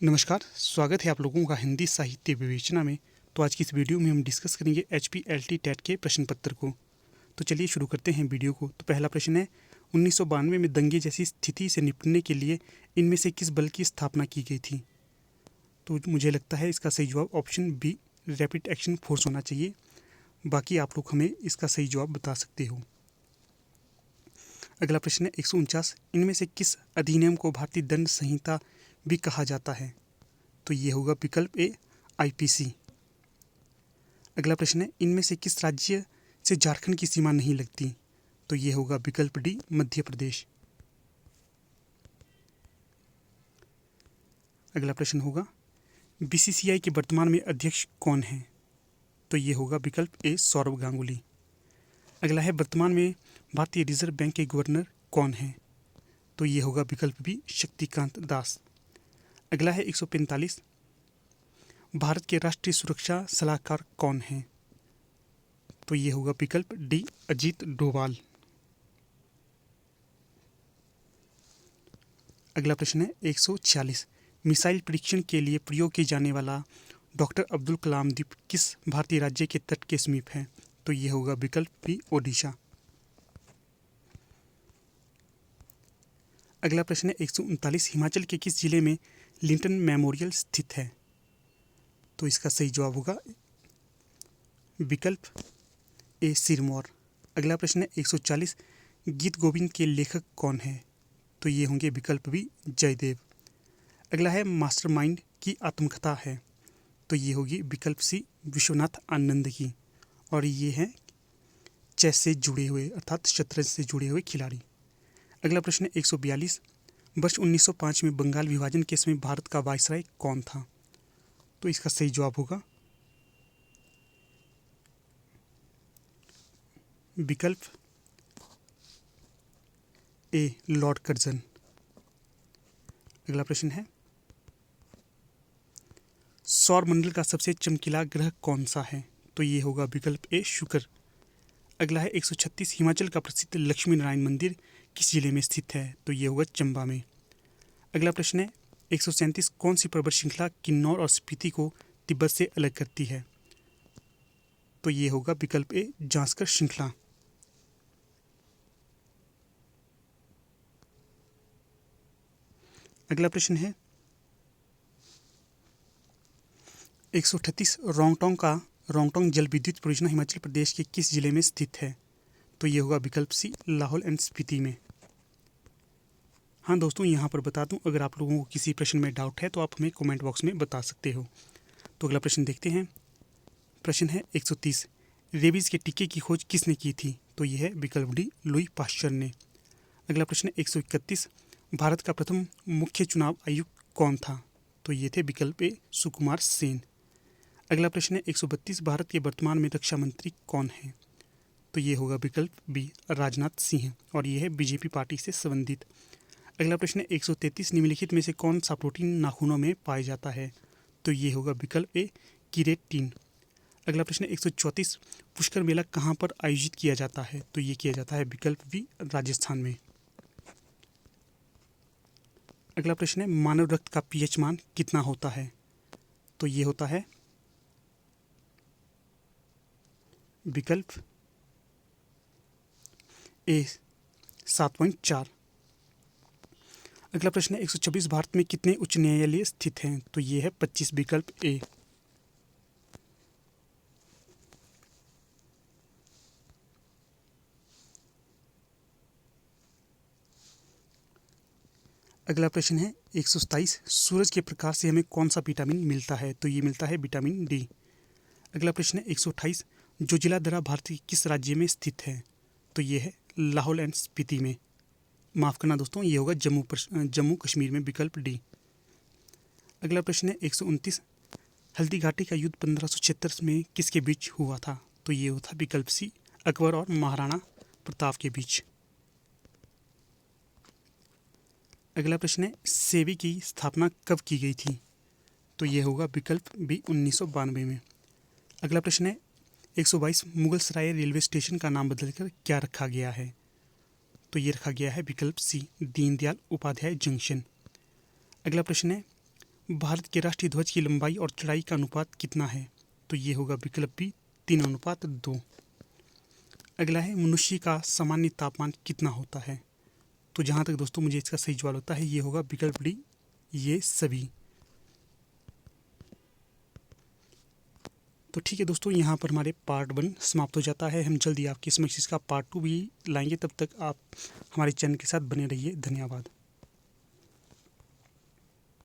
नमस्कार, स्वागत है आप लोगों का हिंदी साहित्य विवेचना में। तो आज की इस वीडियो में हम डिस्कस करेंगे HPLT टेट के प्रश्न पत्र को। तो चलिए शुरू करते हैं वीडियो को। तो पहला प्रश्न है, 1992 में दंगे जैसी स्थिति से निपटने के लिए इनमें से किस बल की स्थापना की गई थी? तो मुझे लगता है इसका सही जवाब option B, rapid action force होना चाहिए। बाकी आप लोग हमें इसका सही जवाब बता सकते हो। अगला प्रश्न है 149, इनमें से किस अधिनियम को भारतीय दंड संहिता भी कहा जाता है? तो ये होगा विकल्प ए, IPC। अगला प्रश्न है, इनमें से किस राज्य से झारखंड की सीमा नहीं लगती? तो ये होगा विकल्प डी, मध्य प्रदेश। अगला प्रश्न होगा, BCCI के वर्तमान में अध्यक्ष कौन है? तो ये होगा विकल्प ए, सौरभ गांगुली। अगला है, वर्तमान में भारतीय रिजर्व बैंक के गवर्नर कौन है? तो ये होगा विकल्प बी, शक्तिकांत दास। अगला है 145, भारत के राष्ट्रीय सुरक्षा सलाहकार कौन है? तो ये होगा विकल्प डी, अजीत डोभाल। अगला प्रश्न है 146, मिसाइल परीक्षण के लिए प्रयोग किए जाने वाला डॉक्टर अब्दुल कलाम द्वीप किस भारतीय राज्य के तट के समीप है? तो ये होगा विकल्प बी, ओडिशा। अगला प्रश्न है 139, हिमाचल के किस जिले में लिंटन मेमोरियल स्थित है? तो इसका सही जवाब होगा विकल्प ए, सिरमौर। अगला प्रश्न है 140, गीत गोविंद के लेखक कौन है? तो ये होंगे विकल्प बी, जयदेव। अगला है, मास्टरमाइंड की आत्मकथा है? तो ये होगी विकल्प सी, विश्वनाथ आनंद की। और ये हैं चेस से जुड़े हुए अर्थात शतरंज से जुड़े हुए खिलाड़ी। अगला प्रश्न है 142, वर्ष 1905 में बंगाल विभाजन के समय भारत का वायसराय कौन था? तो इसका सही जवाब होगा विकल्प ए, लॉर्ड कर्जन। अगला प्रश्न है, सौर मंडल का सबसे चमकीला ग्रह कौन सा है? तो ये होगा विकल्प ए, शुक्र। अगला है 136, हिमाचल का प्रसिद्ध लक्ष्मी नारायण मंदिर किस जिले में स्थित है? तो ये होगा चंबा में। अगला प्रश्न है 137, कौन सी पर्वत श्रृंखला किन्नौर और स्पीति को तिब्बत से अलग करती है? तो ये होगा विकल्प ए, जांस्कर श्रृंखला। अगला प्रश्न है 138, रोंगटोंग जल विद्युत परियोजना हिमाचल प्रदेश के किस जिले में स्थित है? तो ये होगा विकल्प सी, लाहौल एंड स्पीति में। हाँ दोस्तों, यहाँ पर बता दूं, अगर आप लोगों को किसी प्रश्न में डाउट है तो आप हमें कमेंट बॉक्स में बता सकते हो। तो अगला प्रश्न देखते हैं। प्रश्न है 130, रेबीज के टीके की खोज किसने की थी? तो यह है विकल्प डी, लुई पाश्चर ने। अगला प्रश्न है 131, भारत का प्रथम मुख्य चुनाव आयुक्त कौन था? तो ये थे विकल्प ए, सुकुमार सेन। अगला प्रश्न है 132, भारत के वर्तमान में रक्षा मंत्री कौन है? तो ये होगा विकल्प बी, राजनाथ सिंह। और ये है बीजेपी पार्टी से संबंधित। अगला प्रश्न है 133, निम्नलिखित में से कौन सा प्रोटीन नाखूनों में पाया जाता है? तो ये होगा विकल्प ए, कीरेटिन। अगला प्रश्न है 134, पुष्कर मेला कहाँ पर आयोजित किया जाता है? तो ये किया जाता है विकल्प बी, राजस्थान में। अगला प्रश्न है, मानव रक्त का pH मान कितना होता है? तो ये होता है विकल्प ए, 7.4। अगला प्रश्न है 126, भारत में कितने उच्च न्यायालय स्थित हैं? तो ये है 25, विकल्प ए। अगला प्रश्न है 127, सूरज के प्रकाश से हमें कौन सा विटामिन मिलता है? तो ये मिलता है विटामिन डी। अगला प्रश्न है 128, जोजिलाधरा भारत के किस राज्य में स्थित है? तो ये है लाहौल एंड स्पीति में। माफ़ करना दोस्तों, ये होगा जम्मू कश्मीर में, विकल्प डी। अगला प्रश्न है 129, हल्दी घाटी का युद्ध 1576 में किसके बीच हुआ था? तो ये होता विकल्प सी, अकबर और महाराणा प्रताप के बीच। अगला प्रश्न है, सेबी की स्थापना कब की गई थी? तो ये होगा विकल्प बी, 1992 में। अगला प्रश्न है 122, मुगल सराय रेलवे स्टेशन का नाम बदलकर क्या रखा गया है? तो ये रखा गया है विकल्प सी, दीनदयाल उपाध्याय जंक्शन। अगला प्रश्न है, भारत के राष्ट्रीय ध्वज की लंबाई और चौड़ाई का अनुपात कितना है? तो ये होगा विकल्प बी 3:2। अगला है मनुष्य का सामान्य तापमान कितना होता है? तो जहाँ तक दोस्तों मुझे इसका सही जवाब होता है ये होगा विकल्प डी, ये सभी। तो ठीक है दोस्तों, यहाँ पर हमारे पार्ट 1 समाप्त हो जाता है। हम जल्दी आपके समक्ष इसका पार्ट 2 भी लाएंगे। तब तक आप हमारे चैनल के साथ बने रहिए। धन्यवाद।